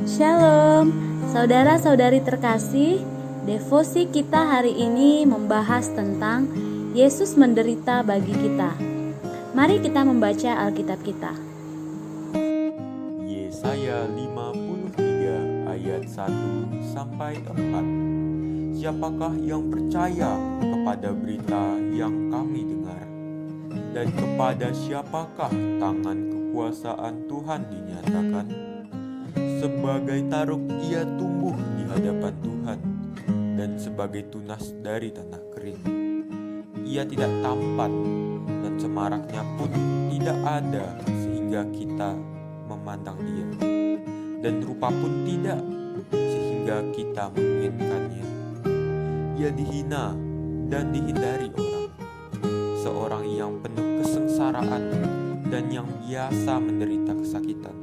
Shalom, saudara-saudari terkasih. Devosi kita hari ini membahas tentang Yesus menderita bagi kita. Mari kita membaca Alkitab kita. Yesaya 53 ayat 1 sampai 4. Siapakah yang percaya kepada berita yang kami dengar? Dan kepada siapakah tangan kekuasaan Tuhan dinyatakan? Sebagai taruk ia tumbuh di hadapan Tuhan, dan sebagai tunas dari tanah kering. Ia tidak tampan, dan semaraknya pun tidak ada sehingga kita memandang dia, dan rupa pun tidak sehingga kita menginginkannya. Ia dihina dan dihindari orang, seorang yang penuh kesengsaraan dan yang biasa menderita kesakitan.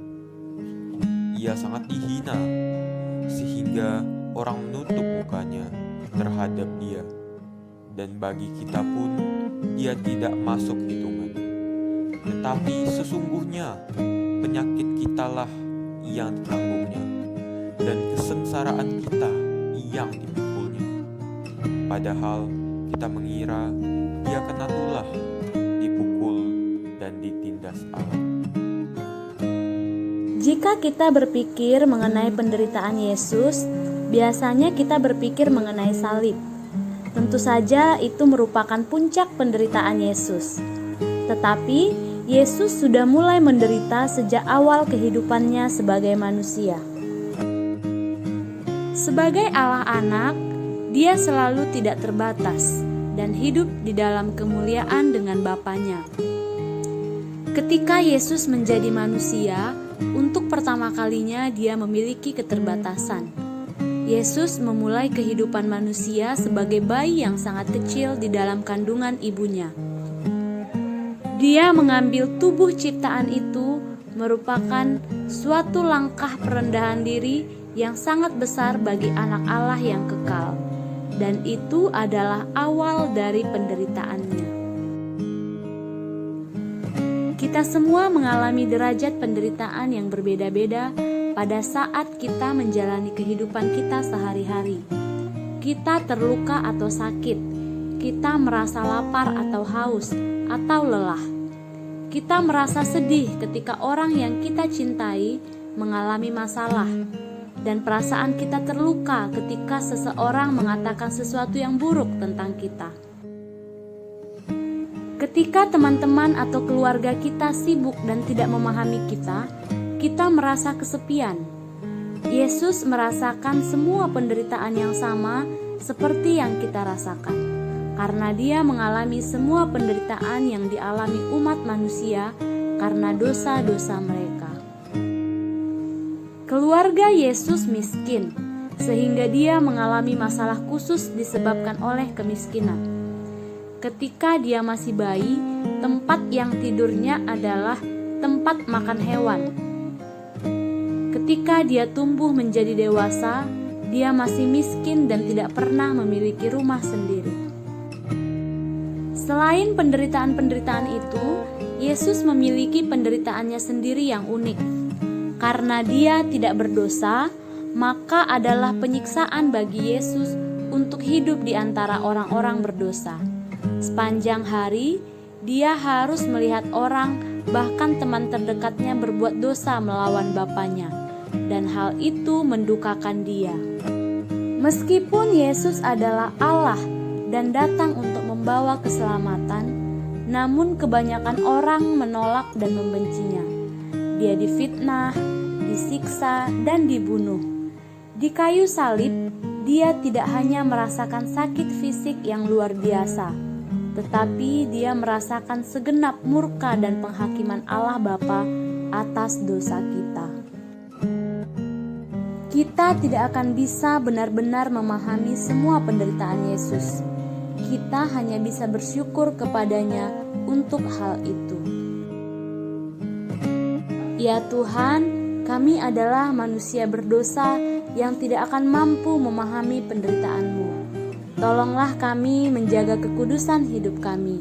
Ia sangat dihina sehingga orang menutup mukanya terhadap dia, dan bagi kita pun dia tidak masuk hitungan. Tetapi sesungguhnya penyakit kitalah yang ditanggungnya, dan kesengsaraan kita yang dipikulnya. Padahal kita mengira dia kena tulah, dipukul dan ditindas Allah. Jika kita berpikir mengenai penderitaan Yesus, biasanya kita berpikir mengenai salib. Tentu saja itu merupakan puncak penderitaan Yesus. Tetapi Yesus sudah mulai menderita sejak awal kehidupannya sebagai manusia. Sebagai Allah anak, dia selalu tidak terbatas dan hidup di dalam kemuliaan dengan Bapanya. Ketika Yesus menjadi manusia, untuk pertama kalinya dia memiliki keterbatasan. Yesus memulai kehidupan manusia sebagai bayi yang sangat kecil di dalam kandungan ibunya. Dia mengambil tubuh ciptaan itu merupakan suatu langkah perendahan diri yang sangat besar bagi anak Allah yang kekal, dan itu adalah awal dari penderitaannya. Kita semua mengalami derajat penderitaan yang berbeda-beda pada saat kita menjalani kehidupan kita sehari-hari. Kita terluka atau sakit, kita merasa lapar atau haus, atau lelah. Kita merasa sedih ketika orang yang kita cintai mengalami masalah, dan perasaan kita terluka ketika seseorang mengatakan sesuatu yang buruk tentang kita. Ketika teman-teman atau keluarga kita sibuk dan tidak memahami kita merasa kesepian. Yesus merasakan semua penderitaan yang sama seperti yang kita rasakan, karena dia mengalami semua penderitaan yang dialami umat manusia karena dosa-dosa mereka. Keluarga Yesus miskin, sehingga dia mengalami masalah khusus disebabkan oleh kemiskinan. Ketika dia masih bayi, tempat yang tidurnya adalah tempat makan hewan. Ketika dia tumbuh menjadi dewasa, dia masih miskin dan tidak pernah memiliki rumah sendiri. Selain penderitaan-penderitaan itu, Yesus memiliki penderitaannya sendiri yang unik. Karena dia tidak berdosa, maka adalah penyiksaan bagi Yesus untuk hidup di antara orang-orang berdosa. Sepanjang hari, dia harus melihat orang, bahkan teman terdekatnya berbuat dosa melawan Bapanya, dan hal itu mendukakan dia. Meskipun Yesus adalah Allah dan datang untuk membawa keselamatan, namun kebanyakan orang menolak dan membencinya. Dia difitnah, disiksa, dan dibunuh. Di kayu salib, dia tidak hanya merasakan sakit fisik yang luar biasa, tetapi dia merasakan segenap murka dan penghakiman Allah Bapa atas dosa kita. Kita tidak akan bisa benar-benar memahami semua penderitaan Yesus. Kita hanya bisa bersyukur kepadanya untuk hal itu. Ya Tuhan, kami adalah manusia berdosa yang tidak akan mampu memahami penderitaan-Mu. Tolonglah kami menjaga kekudusan hidup kami.